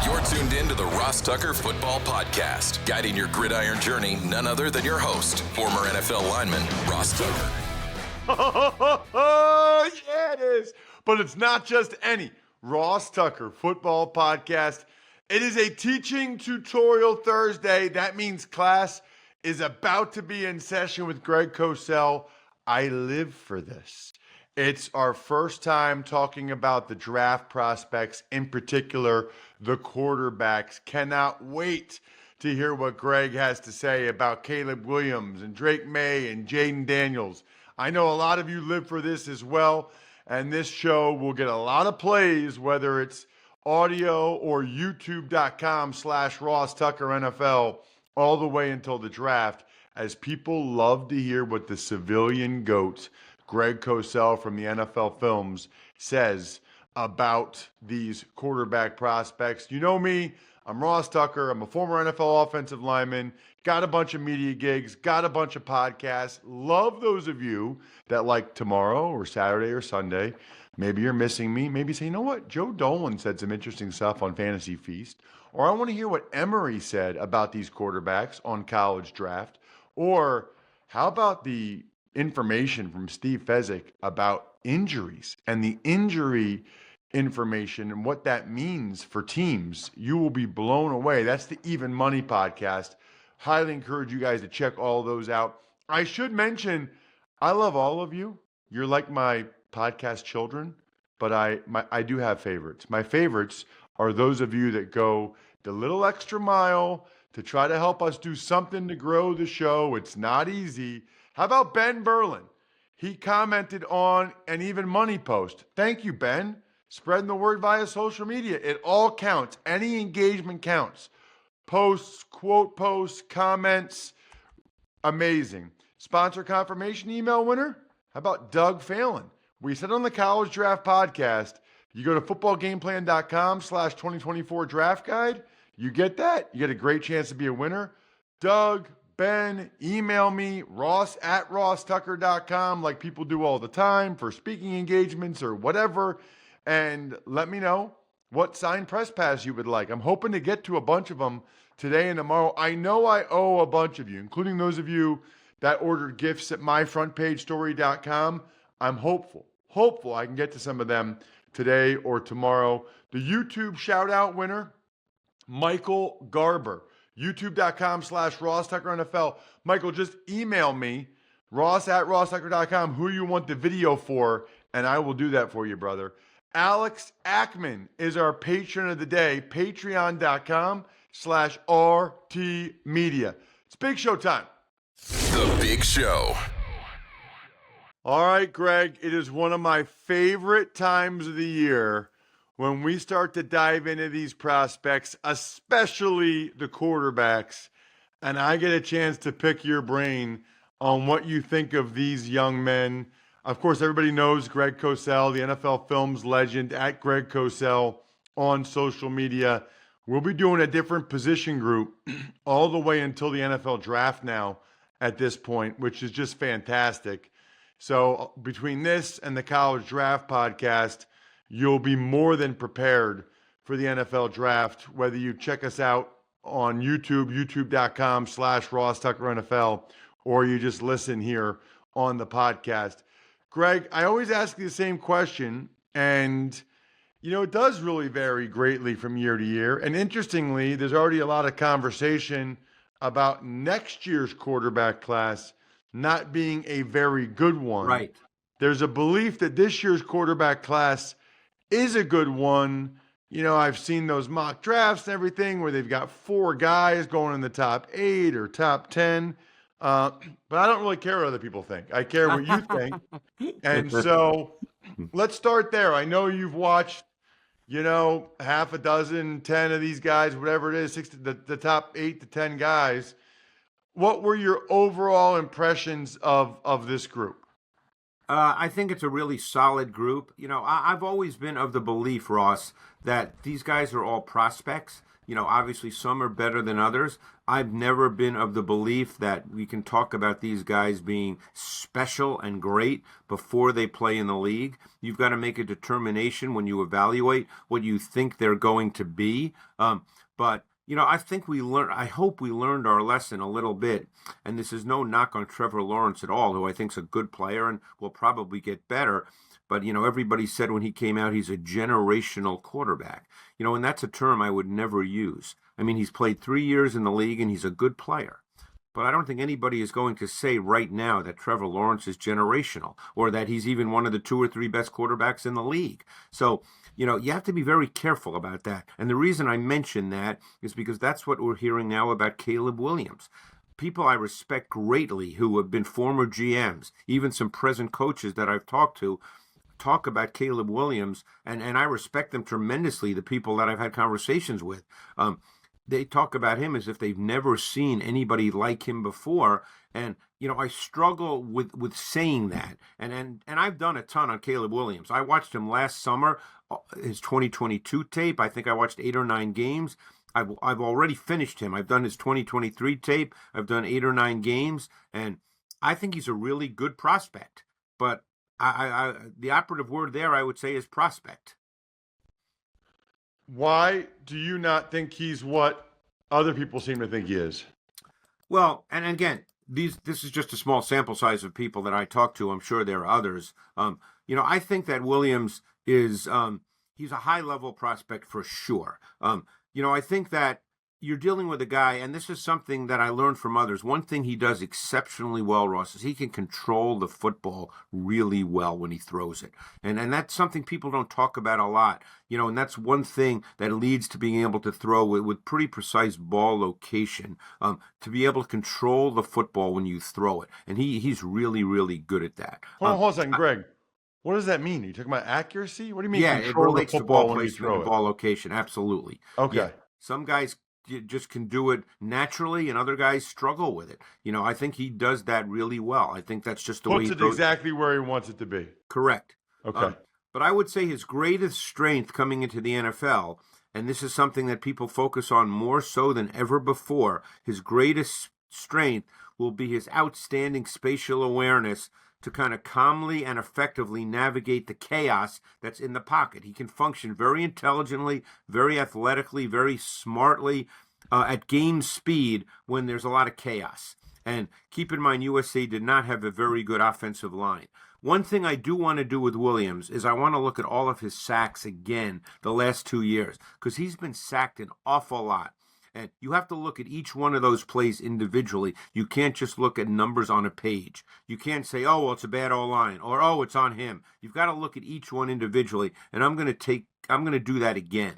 You're tuned in to the Ross Tucker Football Podcast, guiding your gridiron journey, none other than your host, former NFL lineman, Ross Tucker. Oh, yeah, it is. But it's not just any Ross Tucker Football Podcast. It is a teaching tutorial Thursday. That means class is about to be in session with Greg Cosell. I live for this. It's our first time talking about the draft prospects, in particular, the quarterbacks. Cannot wait to hear what Greg has to say about Caleb Williams and Drake Maye and Jayden Daniels. I know a lot of you live for this as well, and this show will get a lot of plays, whether it's audio or youtube.com/Ross Tucker NFL, all the way until the draft, as people love to hear what the civilian GOAT, Greg Cosell from the NFL Films, says about these quarterback prospects. You know me, I'm Ross Tucker. I'm a former NFL offensive lineman, got a bunch of media gigs, got a bunch of podcasts. Love those of you that like tomorrow or Saturday or Sunday. Maybe you're missing me. Maybe say, you know what? Joe Dolan said some interesting stuff on Fantasy Feast. Or I want to hear what Emory said about these quarterbacks on College Draft. Or how about the information from Steve Fezzik about injuries and the injury information and what that means for teams? You will be blown away. That's the Even Money podcast. Highly encourage you guys to check all those out. I should mention, I love all of you. You're like my podcast children, but I do have favorites. My favorites are those of you that go the little extra mile to try to help us do something to grow the show. It's not easy. How about Ben Berlin? He commented on an Even Money post. Thank you, Ben. Spreading the word via social media. It all counts. Any engagement counts. Posts, quote posts, comments. Amazing. Sponsor confirmation email winner? How about Doug Phelan? We said on the College Draft Podcast, you go to footballgameplan.com/2024 draft guide. You get that. You get a great chance to be a winner. Doug, Ben, email me, ross@rosstucker.com, like people do all the time for speaking engagements or whatever, and let me know what signed press pass you would like. I'm hoping to get to a bunch of them today and tomorrow. I know I owe a bunch of you, including those of you that ordered gifts at myfrontpagestory.com. I'm hopeful I can get to some of them today or tomorrow. The YouTube shout-out winner, Michael Garber. YouTube.com/Ross Tucker NFL. Michael, just email me, ross@rosstucker.com, who you want the video for, and I will do that for you, brother. Alex Ackman is our patron of the day, patreon.com/RT Media. It's Big Show time. The Big Show. All right, Greg, it is one of my favorite times of the year when we start to dive into these prospects, especially the quarterbacks, and I get a chance to pick your brain on what you think of these young men. Of course, everybody knows Greg Cosell, the NFL Films legend, at Greg Cosell on social media. We'll be doing a different position group all the way until the NFL draft now at this point, which is just fantastic. So between this and the College Draft Podcast, you'll be more than prepared for the NFL draft, whether you check us out on YouTube, youtube.com/Ross Tucker NFL, or you just listen here on the podcast. Greg, I always ask you the same question, and it does really vary greatly from year to year. And interestingly, there's already a lot of conversation about next year's quarterback class not being a very good one. Right. There's a belief that this year's quarterback class is a good one. I've seen those mock drafts and everything where they've got 4 guys going in the top 8 or top 10. But I don't really care what other people think. I care what you think. And so let's start there. I know you've watched, half a dozen, 10 of these guys, whatever it is, the top 8 to 10 guys. What were your overall impressions of this group? I think it's a really solid group. I've always been of the belief, Ross, that these guys are all prospects. Obviously some are better than others. I've never been of the belief that we can talk about these guys being special and great before they play in the league. You've got to make a determination when you evaluate what you think they're going to be. But I think I hope we learned our lesson a little bit. And this is no knock on Trevor Lawrence at all, who I think is a good player and will probably get better. But, everybody said when he came out, he's a generational quarterback. And that's a term I would never use. I mean, he's played 3 years in the league and he's a good player. But I don't think anybody is going to say right now that Trevor Lawrence is generational or that he's even one of the 2 or 3 best quarterbacks in the league. So, you have to be very careful about that. And the reason I mention that is because that's what we're hearing now about Caleb Williams. People I respect greatly who have been former GMs, even some present coaches that I've talked to, talk about Caleb Williams, and I respect them tremendously, the people that I've had conversations with. They talk about him as if they've never seen anybody like him before. And, I struggle with saying that. And I've done a ton on Caleb Williams. I watched him last summer, his 2022 tape. I think I watched 8 or 9 games. I've already finished him. I've done his 2023 tape. I've done 8 or 9 games. And I think he's a really good prospect. But the operative word there, I would say, is prospect. Why do you not think he's what other people seem to think he is? Well, and again, this is just a small sample size of people that I talk to. I'm sure there are others. I think that Williams is he's a high level prospect for sure. I think that you're dealing with a guy, and this is something that I learned from others. One thing he does exceptionally well, Ross, is he can control the football really well when he throws it. And that's something people don't talk about a lot. And that's one thing that leads to being able to throw with pretty precise ball location, to be able to control the football when you throw it. And he's really, really good at that. Hold on a second, Greg. What does that mean? Are you talking about accuracy? What do you mean Yeah, control it relates the to ball football when you placement throw and it? ball location. Absolutely. Okay. Yeah. Some guys just can do it naturally, and other guys struggle with it. I think he does that really well. I think that's just the way he Puts it throws. exactly where he wants it to be. Correct. Okay. But I would say his greatest strength coming into the NFL, and this is something that people focus on more so than ever before, his greatest strength will be his outstanding spatial awareness to kind of calmly and effectively navigate the chaos that's in the pocket. He can function very intelligently, very athletically, very smartly at game speed when there's a lot of chaos. And keep in mind, USC did not have a very good offensive line. One thing I do want to do with Williams is I want to look at all of his sacks again the last 2 years, because he's been sacked an awful lot. And you have to look at each one of those plays individually. You can't just look at numbers on a page. You can't say, oh, well, it's a bad O-line, or, oh, it's on him. You've got to look at each one individually, and I'm going to do that again.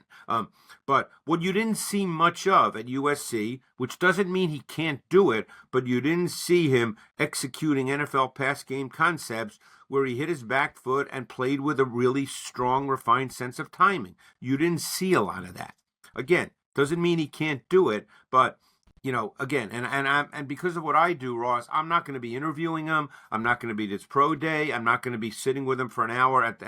But what you didn't see much of at USC, which doesn't mean he can't do it, but you didn't see him executing NFL pass game concepts where he hit his back foot and played with a really strong, refined sense of timing. You didn't see a lot of that. Again, doesn't mean he can't do it, but again, and because of what I do, Ross, I'm not going to be interviewing him. I'm not going to be at his pro day. I'm not going to be sitting with him for an hour at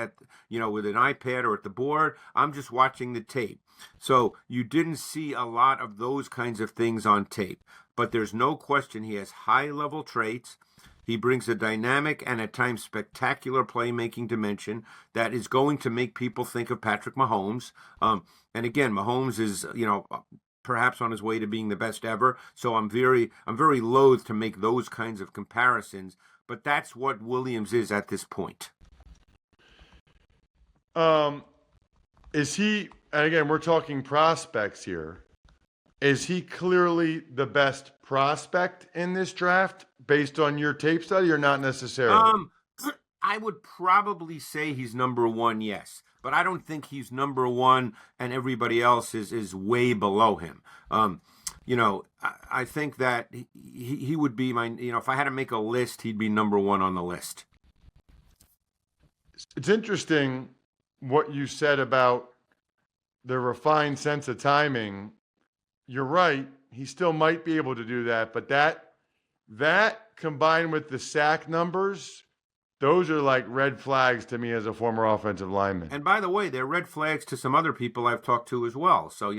with an iPad or at the board. I'm just watching the tape. So you didn't see a lot of those kinds of things on tape, but there's no question he has high level traits. He brings a dynamic and at times spectacular playmaking dimension that is going to make people think of Patrick Mahomes. And again, Mahomes is, perhaps on his way to being the best ever. So I'm very loath to make those kinds of comparisons. But that's what Williams is at this point. Is he, and again, we're talking prospects here. Is he clearly the best prospect in this draft based on your tape study, or not necessarily? I would probably say he's number one, yes. But I don't think he's number one and everybody else is way below him. I think that he would be my, if I had to make a list, he'd be number one on the list. It's interesting what you said about the refined sense of timing. You're right. He still might be able to do that, but that combined with the sack numbers those are like red flags to me as a former offensive lineman. And by the way, they're red flags to some other people I've talked to as well. So,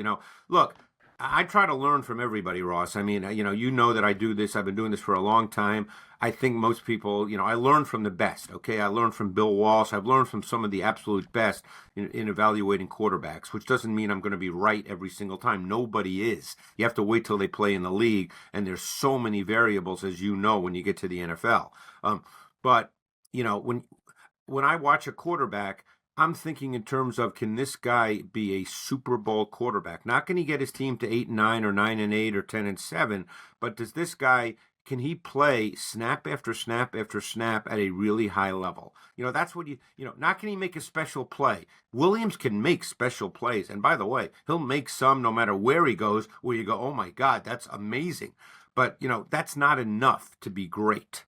look, I try to learn from everybody, Ross. I mean, you know that I do this. I've been doing this for a long time. I think most people, I learn from the best, okay? I learned from Bill Walsh. I've learned from some of the absolute best in evaluating quarterbacks, which doesn't mean I'm going to be right every single time. Nobody is. You have to wait till they play in the league, and there's so many variables, as you know, when you get to the NFL. But, when I watch a quarterback, I'm thinking in terms of, can this guy be a Super Bowl quarterback? Not can he get his team to 8-9 or 9-8 or 10-7, but does this guy, can he play snap after snap after snap at a really high level? That's what not can he make a special play. Williams can make special plays. And by the way, he'll make some no matter where he goes, where you go, oh my God, that's amazing. But, that's not enough to be great.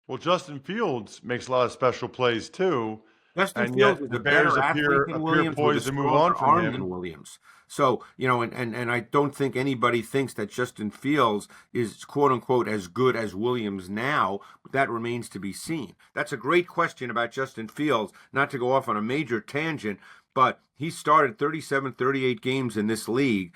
Well, Justin Fields makes a lot of special plays too. Justin And Fields yet is the a Bears better athlete appear than Williams, poised to move on from him. Than Williams. So, and I don't think anybody thinks that Justin Fields is quote unquote as good as Williams now. That remains to be seen. That's a great question about Justin Fields, not to go off on a major tangent, but he started 37, 38 games in this league.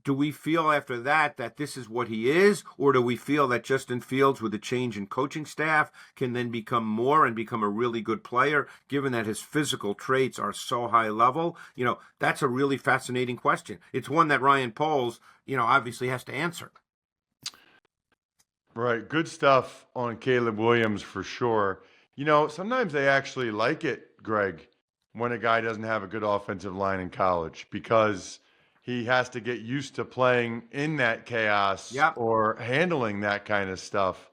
Do we feel after that this is what he is, or do we feel that Justin Fields, with a change in coaching staff, can then become more and become a really good player, given that his physical traits are so high level? That's a really fascinating question. It's one that Ryan Poles, obviously has to answer. Right. Good stuff on Caleb Williams for sure. Sometimes they actually like it, Greg, when a guy doesn't have a good offensive line in college, because he has to get used to playing in that chaos or handling that kind of stuff.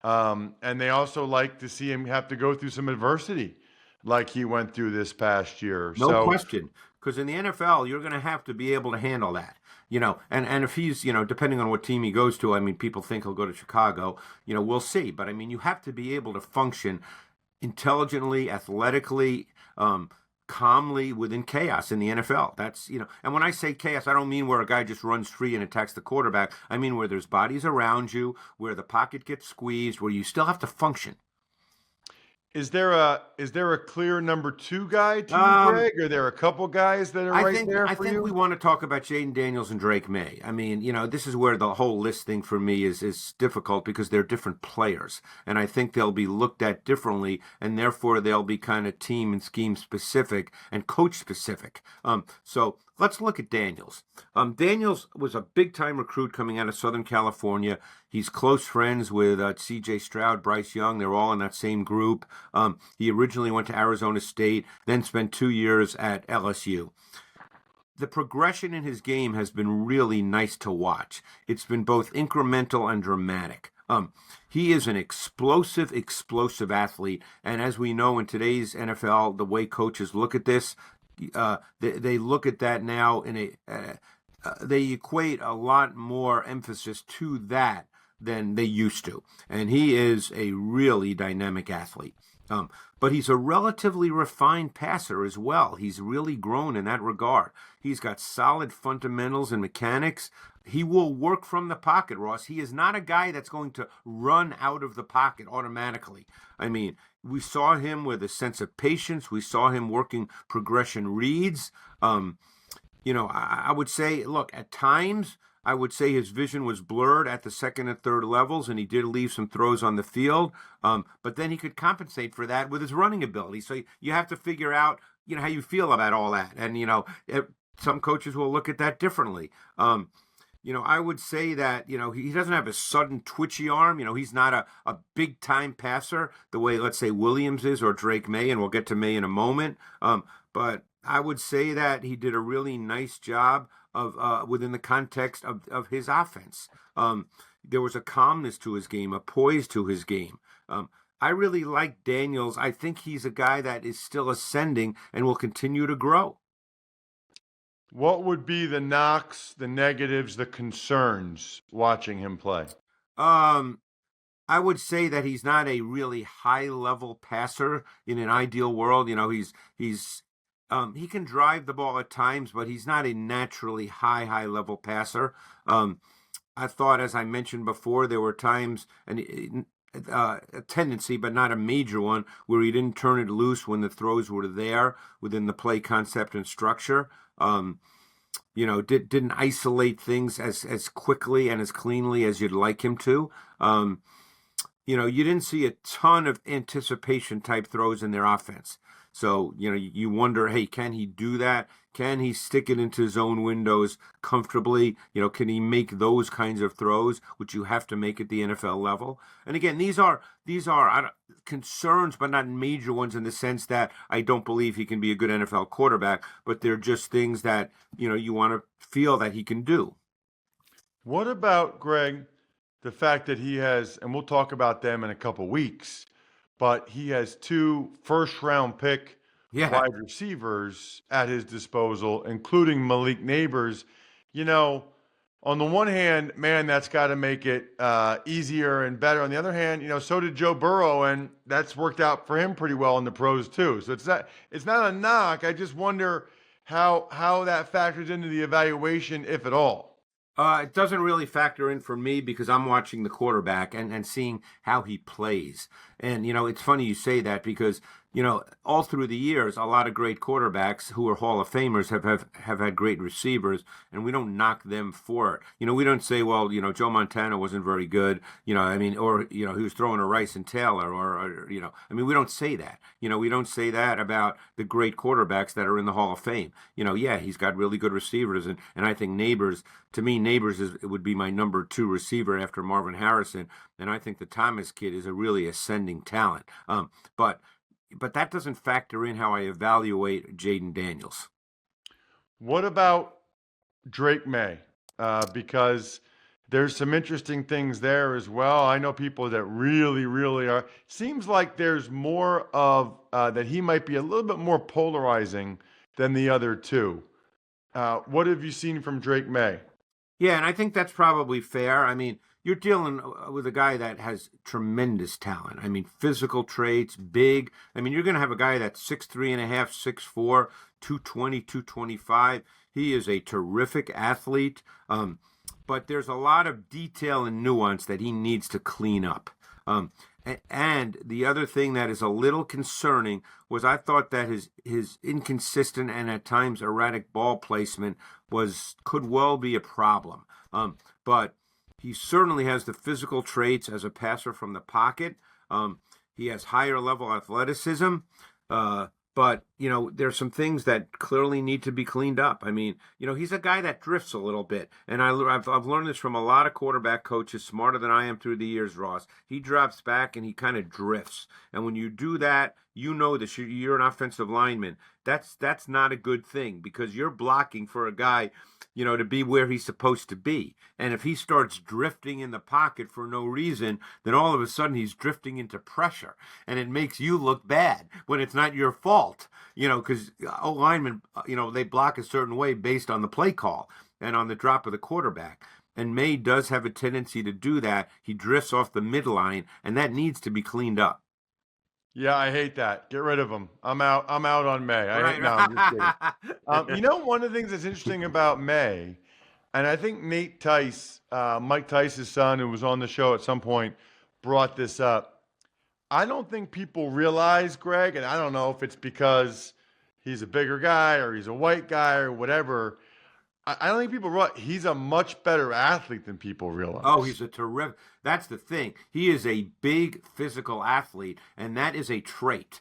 And they also like to see him have to go through some adversity like he went through this past year. No question. Because in the NFL, you're going to have to be able to handle that. And if he's, depending on what team he goes to, I mean, people think he'll go to Chicago, we'll see. But I mean, you have to be able to function intelligently, athletically, calmly within chaos in the NFL. That's, and when I say chaos, I don't mean where a guy just runs free and attacks the quarterback. I mean where there's bodies around you, where the pocket gets squeezed, where you still have to function. Is there a clear number 2 guy to you, Greg? Are there a couple guys that are there for you? I think we want to talk about Jayden Daniels and Drake Maye. I mean, this is where the whole list thing for me is difficult, because they're different players. And I think they'll be looked at differently, and therefore they'll be kind of team and scheme specific and coach specific. So let's look at Daniels. Daniels was a big-time recruit coming out of Southern California. He's close friends with C.J. Stroud, Bryce Young. They're all in that same group. He originally went to Arizona State, then spent 2 years at LSU. The progression in his game has been really nice to watch. It's been both incremental and dramatic. He is an explosive athlete. And as we know in today's NFL, the way coaches look at this, they look at that now they equate a lot more emphasis to that than they used to. And he is a really dynamic athlete. But he's a relatively refined passer as well. He's really grown in that regard. He's got solid fundamentals and mechanics. He will work from the pocket, Ross. He is not a guy that's going to run out of the pocket automatically. I mean, we saw him with a sense of patience. We saw him working progression reads. I would say, look, at times, I would say his vision was blurred at the second and third levels, and he did leave some throws on the field. But then he could compensate for that with his running ability. So you have to figure out, how you feel about all that. And, some coaches will look at that differently. I would say that, he doesn't have a sudden twitchy arm. He's not a big-time passer the way, let's say, Williams is or Drake Maye, and we'll get to Maye in a moment. But I would say that he did a really nice job of within the context of his offense. There was a calmness to his game, a poise to his game. I really like Daniels. I think he's a guy that is still ascending and will continue to grow. What would be the knocks, the negatives, the concerns watching him play? I would say that he's not a really high-level passer in an ideal world. He can drive the ball at times, but he's not a naturally high-level passer. I thought, as I mentioned before, there were times, and a tendency, but not a major one, where he didn't turn it loose when the throws were there within the play concept and structure. Didn't isolate things as quickly and as cleanly as you'd like him to. You didn't see a ton of anticipation type throws in their offense. So, you wonder, hey, can he do that? Can he stick it into his own windows comfortably? Can he make those kinds of throws, which you have to make at the NFL level? And again, these are concerns, but not major ones in the sense that I don't believe he can be a good NFL quarterback, but they're just things that, you want to feel that he can do. What about, Greg, the fact that he has, and we'll talk about them in a couple weeks, but he has 2 first-round pick wide receivers at his disposal, including Malik Neighbors. On the one hand, man, that's got to make it easier and better. On the other hand, so did Joe Burrow, and that's worked out for him pretty well in the pros too. So it's not a knock. I just wonder how that factors into the evaluation, if at all. It doesn't really factor in for me because I'm watching the quarterback and seeing how he plays. And, it's funny you say that because, all through the years, a lot of great quarterbacks who are Hall of Famers have had great receivers, and we don't knock them for it. We don't say, well, Joe Montana wasn't very good, or he was throwing a Rice and Taylor, or we don't say that. We don't say that about the great quarterbacks that are in the Hall of Fame. He's got really good receivers, and I think Neighbors would be my number 2 receiver after Marvin Harrison, and I think the Thomas kid is a really ascending talent. But that doesn't factor in how I evaluate Jayden Daniels. What about Drake Maye? Because there's some interesting things there as well. I know people that really, really are. Seems like there's more of that he might be a little bit more polarizing than the other 2. What have you seen from Drake Maye? Yeah, and I think that's probably fair. You're dealing with a guy that has tremendous talent. Physical traits, big. You're going to have a guy that's 6'3.5", 6'4", 220, 225. He is a terrific athlete, but there's a lot of detail and nuance that he needs to clean up. And the other thing that is a little concerning was I thought that his inconsistent and at times erratic ball placement could well be a problem. But he certainly has the physical traits as a passer from the pocket. He has higher level athleticism. But, there's some things that clearly need to be cleaned up. He's a guy that drifts a little bit. And I've learned this from a lot of quarterback coaches, smarter than I am through the years, Ross. He drops back and he kind of drifts. And when you do that, that you're an offensive lineman. That's not a good thing because you're blocking for a guy, to be where he's supposed to be. And if he starts drifting in the pocket for no reason, then all of a sudden he's drifting into pressure. And it makes you look bad when it's not your fault, because linemen, they block a certain way based on the play call and on the drop of the quarterback. And Maye does have a tendency to do that. He drifts off the midline, and that needs to be cleaned up. Yeah, I hate that. Get rid of him. I'm out on Maye. I'm just kidding. One of the things that's interesting about Maye, and I think Nate Tice, Mike Tice's son, who was on the show at some point, brought this up. I don't think people realize, Greg, and I don't know if it's because he's a bigger guy or he's a white guy or whatever. I don't think people realize he's a much better athlete than people realize. Oh, he's a terrific. That's the thing. He is a big physical athlete, and that is a trait.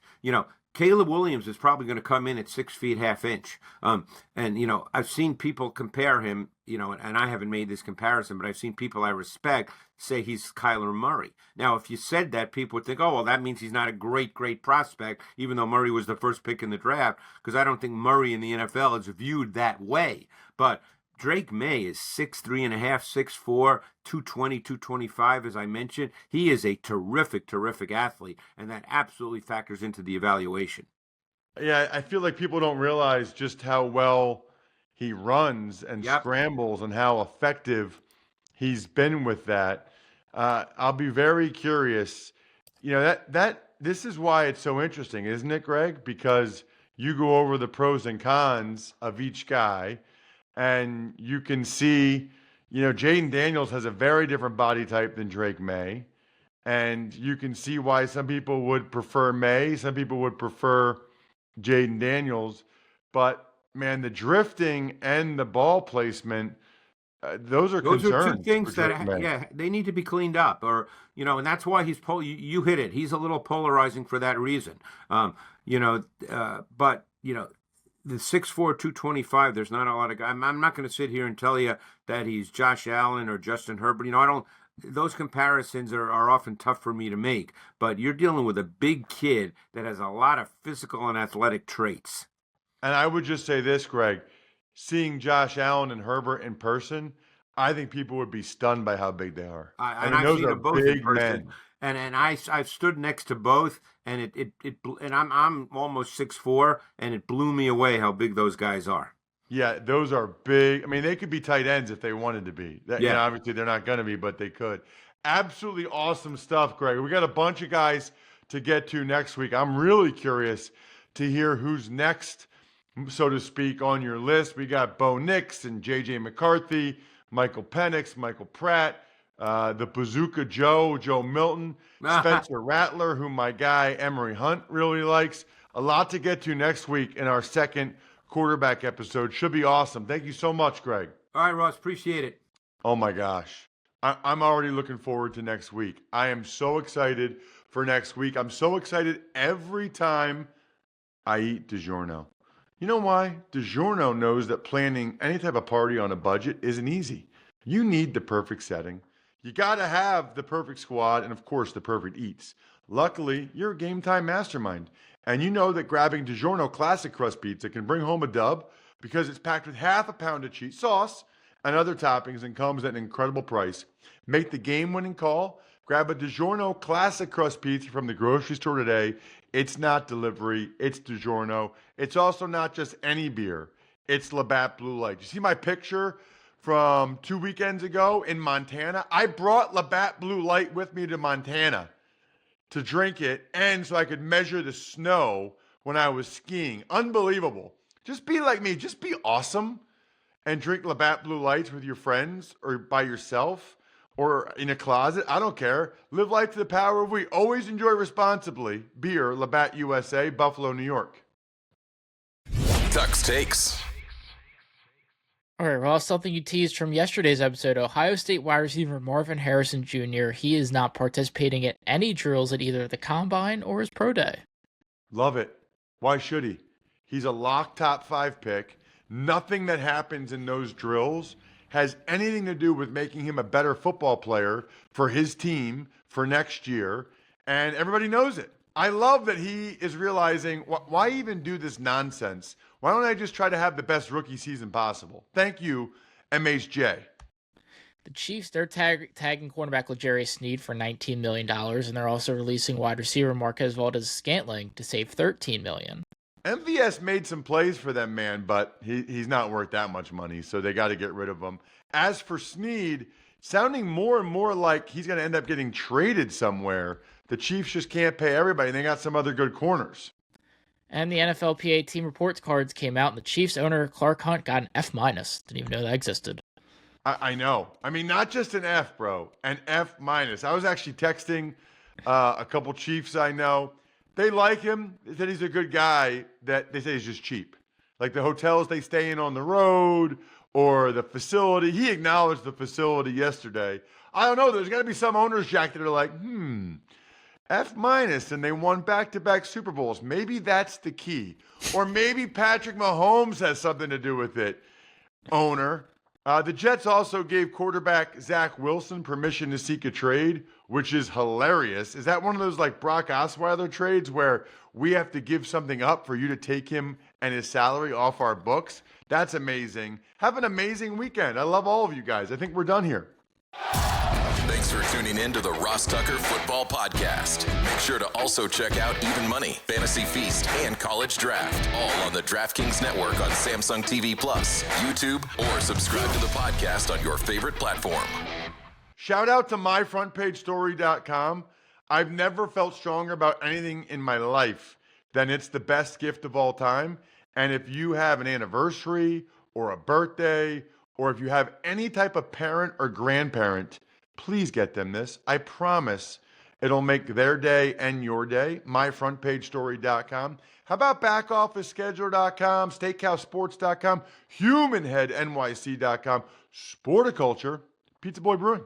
Caleb Williams is probably going to come in at 6 feet, ½ inch. I've seen people compare him, and I haven't made this comparison, but I've seen people I respect say he's Kyler Murray. Now, if you said that, people would think, oh, well, that means he's not a great prospect, even though Murray was the first pick in the draft, because I don't think Murray in the NFL is viewed that way. But Drake Maye is 6'3.5", 6'4", 220, 225, as I mentioned. He is a terrific athlete, and that absolutely factors into the evaluation. Yeah, I feel like people don't realize just how well he runs and scrambles and how effective he's been with that. I'll be very curious. This is why it's so interesting, isn't it, Greg? Because you go over the pros and cons of each guy, and you can see, Jayden Daniels has a very different body type than Drake Maye. And you can see why some people would prefer Maye, some people would prefer Jayden Daniels. But man, the drifting and the ball placement, those are Those are two concerns for things Drake that, Maye. yeah, they need to be cleaned up, or and that's why you hit it. He's a little polarizing for that reason. But the 6'4", 225. There's not a lot of guys. I'm not going to sit here and tell you that he's Josh Allen or Justin Herbert. I don't. Those comparisons are often tough for me to make. But you're dealing with a big kid that has a lot of physical and athletic traits. And I would just say this, Greg, seeing Josh Allen and Herbert in person, I think people would be stunned by how big they are. I mean, I've those seen are them both in big person, men. and I've stood next to both, and I'm almost 6'4", and it blew me away how big those guys are. Yeah, those are big. I mean, they could be tight ends if they wanted to be. Yeah. Obviously they're not going to be, but they could. Absolutely awesome stuff, Greg. We got a bunch of guys to get to next week. I'm really curious to hear who's next, so to speak, on your list. We got Bo Nix and J.J. McCarthy, Michael Penix, Michael Pratt, the Bazooka Joe Milton, Spencer Rattler, who my guy Emery Hunt really likes. A lot to get to next week in our second quarterback episode. Should be awesome. Thank you so much, Greg. All right, Ross, appreciate it. Oh my gosh. I'm already looking forward to next week. I am so excited for next week. I'm so excited every time I eat DiGiorno. You know why? DiGiorno knows that planning any type of party on a budget isn't easy. You need the perfect setting. You got to have the perfect squad and, of course, the perfect eats. Luckily, you're a Game Time mastermind, and you know that grabbing DiGiorno Classic Crust Pizza can bring home a dub because it's packed with half a pound of cheese sauce and other toppings and comes at an incredible price. Make the game-winning call. Grab a DiGiorno Classic Crust Pizza from the grocery store today. It's not delivery. It's DiGiorno. It's also not just any beer. It's Labatt Blue Light. You see my picture from 2 weekends ago in Montana? I brought Labatt Blue Light with me to Montana to drink it and so I could measure the snow when I was skiing. Unbelievable. Just be like me. Just be awesome and drink Labatt Blue Lights with your friends or by yourself or in a closet. I don't care. Live life to the power of we. Always enjoy responsibly. Beer, Labatt USA, Buffalo, New York. Tuck's Takes. All right, well, something you teased from yesterday's episode. Ohio State wide receiver Marvin Harrison Jr., he is not participating at any drills at either the Combine or his pro day. Love it. Why should he? He's a lock top 5 pick. Nothing that happens in those drills has anything to do with making him a better football player for his team for next year, and everybody knows it. I love that he is realizing, why even do this nonsense? Why don't I just try to have the best rookie season possible? Thank you, MHJ. The Chiefs, they're tagging cornerback L'Jarius Sneed for $19 million, and they're also releasing wide receiver Marquez Valdes-Scantling to save $13 million. MVS made some plays for them, man, but he's not worth that much money, so they got to get rid of him. As for Sneed, sounding more and more like he's going to end up getting traded somewhere. The Chiefs just can't pay everybody. They got some other good corners. And the NFLPA team reports cards came out, and the Chiefs owner Clark Hunt got an F-. Didn't even know that existed. I know. I mean, not just an F, bro. An F-. I was actually texting a couple Chiefs I know. They like him. They said he's a good guy. That they say he's just cheap. Like the hotels they stay in on the road or the facility. He acknowledged the facility yesterday. I don't know. There's got to be some owners, Jack, that are like, F-, and they won back-to-back Super Bowls. Maybe that's the key. Or maybe Patrick Mahomes has something to do with it, owner. The Jets also gave quarterback Zach Wilson permission to seek a trade, which is hilarious. Is that one of those like Brock Osweiler trades where we have to give something up for you to take him and his salary off our books? That's amazing. Have an amazing weekend. I love all of you guys. I think we're done here. Thanks for tuning in to the Ross Tucker Football Podcast. Make sure to also check out Even Money, Fantasy Feast, and College Draft, all on the DraftKings Network on Samsung TV Plus, YouTube, or subscribe to the podcast on your favorite platform. Shout out to myfrontpagestory.com. I've never felt stronger about anything in my life than it's the best gift of all time. And if you have an anniversary or a birthday, or if you have any type of parent or grandparent, please get them this. I promise It'll make their day and your day. MyFrontPageStory.com. How about BackOfficeScheduler.com, SteakhouseSports.com, HumanHeadNYC.com, Sporticulture, Pizza Boy Brewing.